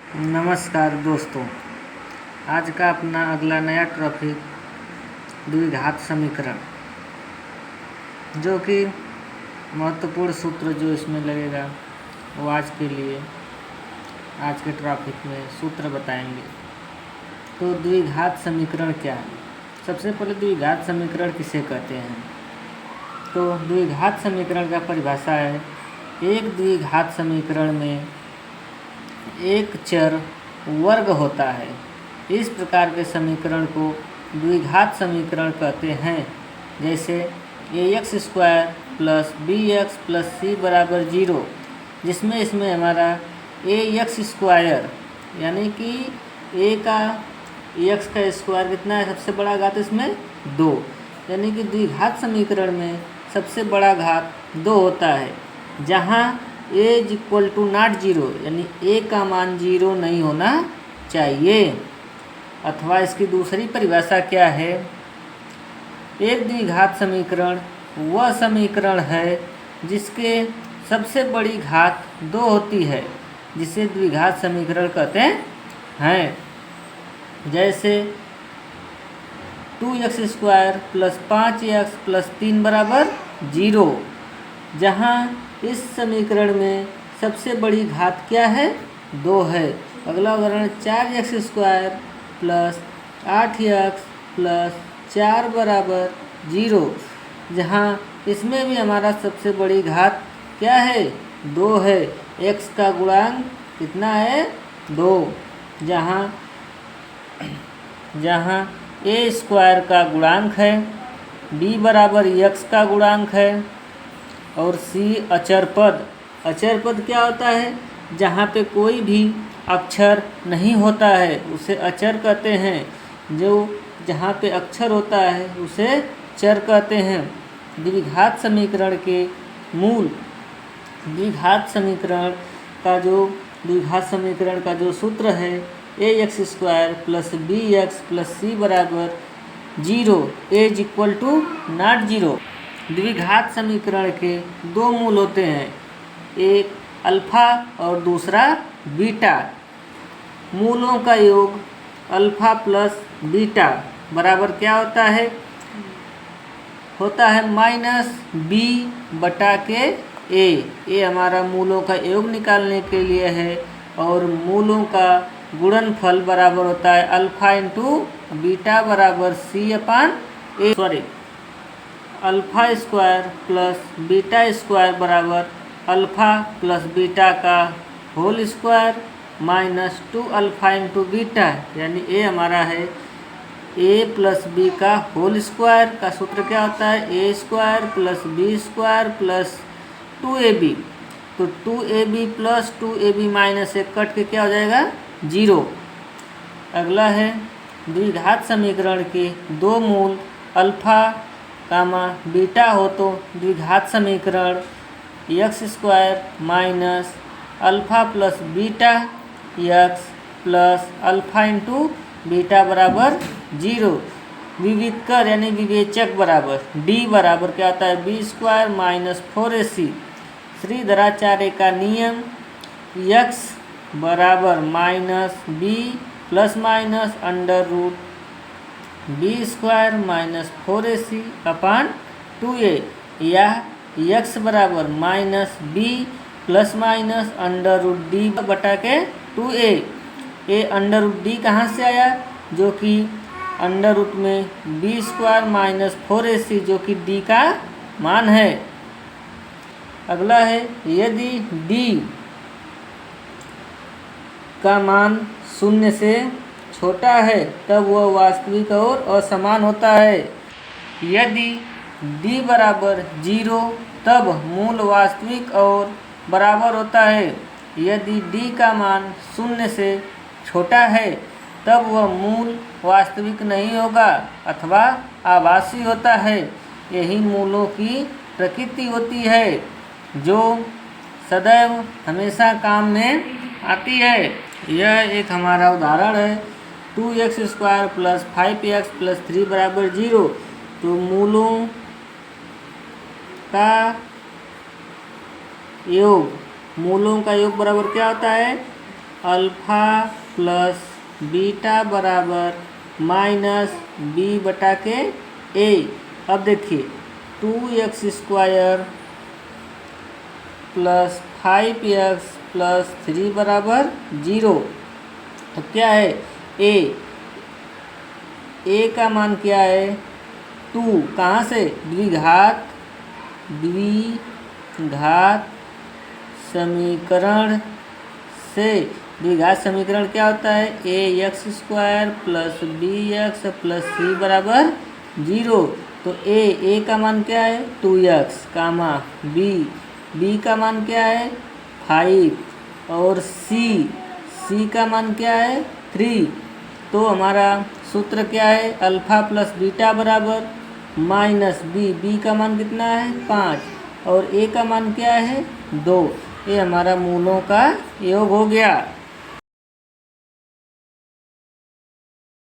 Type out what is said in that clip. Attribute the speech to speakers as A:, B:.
A: नमस्कार दोस्तों, आज का अपना अगला नया टॉपिक द्विघात समीकरण, जो कि महत्वपूर्ण सूत्र जो इसमें लगेगा वो आज के लिए आज के टॉपिक में सूत्र बताएंगे। तो द्विघात समीकरण क्या है? सबसे पहले द्विघात समीकरण किसे कहते हैं? तो द्विघात समीकरण का परिभाषा है, एक द्विघात समीकरण में एक चर वर्ग होता है। इस प्रकार के समीकरण को द्विघात समीकरण कहते हैं। जैसे ax square plus bx plus c बराबर 0, जिसमें इसमें हमारा ax स्क्वायर यानी कि a का x का स्क्वायर कितना है, सबसे बड़ा घात इसमें 2, यानी कि द्विघात समीकरण में सबसे बड़ा घात 2 होता है, जहाँ a इक्वल टू नॉट 0 यानी a का मान 0 नहीं होना चाहिए। अथवा इसकी दूसरी परिभाषा क्या है? एक द्विघात समीकरण वह समीकरण है जिसके सबसे बड़ी घात 2 होती है, जिसे द्विघात समीकरण कहते हैं। जैसे 2x square plus 5x plus 3 बराबर 0, जहाँ इस समीकरण में सबसे बड़ी घात क्या है? 2 है। अगला उदाहरण 4x square plus 8x plus 4 बराबर 0, जहाँ इसमें भी हमारा सबसे बड़ी घात क्या है? 2 है। x का गुणांक कितना है? 2, जहाँ a स्क्वायर का गुणांक है, b बराबर x का गुणांक है, और c अचर पद क्या होता है? जहाँ पे कोई भी अक्षर नहीं होता है उसे अचर कहते हैं। जो जहाँ पे अक्षर होता है उसे चर कहते हैं। द्विघात समीकरण के मूल द्विघात समीकरण का जो सूत्र है, ax square plus bx plus c बराबर 0, a इक्वल टू नॉट 0। द्विघात समीकरण के 2 मूल होते हैं, एक अल्फा और दूसरा बीटा। मूलों का योग अल्फा प्लस बीटा बराबर क्या होता है? माइनस b बटा के a हमारा मूलों का योग निकालने के लिए है, और मूलों का गुणनफल बराबर होता है अल्फा इंटू बीटा बराबर c upon a। Alpha square plus beta square बराबर अल्फा प्लस बीटा का whole square minus 2 alpha into beta, यानी a हमारा है a प्लस b का होल स्क्वायर का सूत्र क्या होता है? a square plus b square plus 2ab। तो 2ab plus 2ab minus 1 cut के क्या हो जाएगा? 0। अगला है द्विघात समीकरण के 2 मूल अल्फा कामा बीटा हो तो द्विघात समीकरण x square minus alpha plus beta x plus alpha into beta बराबर 0। विविधकर यानी विवेचक बराबर d बराबर क्या आता है? b square minus 4ac। Shridharacharya का नियम x बराबर minus b plus minus under root b square minus 4ac upon 2a, या x बराबर minus b plus minus under root d बटा के 2a। a under root d कहाँ से आया? जो कि अंडर रूट में b स्क्वायर माइनस 4ac, जो कि d का मान है। अगला है, यदि d का मान 0 से छोटा है तब वह वास्तविक और असमान होता है। यदि d बराबर 0 तब मूल वास्तविक और बराबर होता है। यदि d का मान 0 से छोटा है तब वह मूल वास्तविक नहीं होगा अथवा आभासी होता है। यही मूलों की प्रकृति होती है, जो सदैव हमेशा काम में आती है। यह एक हमारा उदाहरण है, 2x square plus 5x plus 3 बराबर 0। तो मूलों का योग बराबर क्या होता है? अल्फ़ा प्लस बीटा बराबर माइनस बी बटा के ए। अब देखिए 2x² प्लस 5x प्लस 3 बराबर 0। तो क्या है ए का मान क्या है 2। कहाँ से द्विघात समीकरण से। द्विघात समीकरण क्या होता है ax² plus bx plus c बराबर 0। तो a का मान क्या है 2x कामा b का मान क्या है 5 और c का मान क्या है 3। तो हमारा सूत्र क्या है अल्फ़ा प्लस बीटा बराबर माइनस बी का मान कितना है 5 और ए का मान क्या है 2। ये हमारा मूलों का योग हो गया।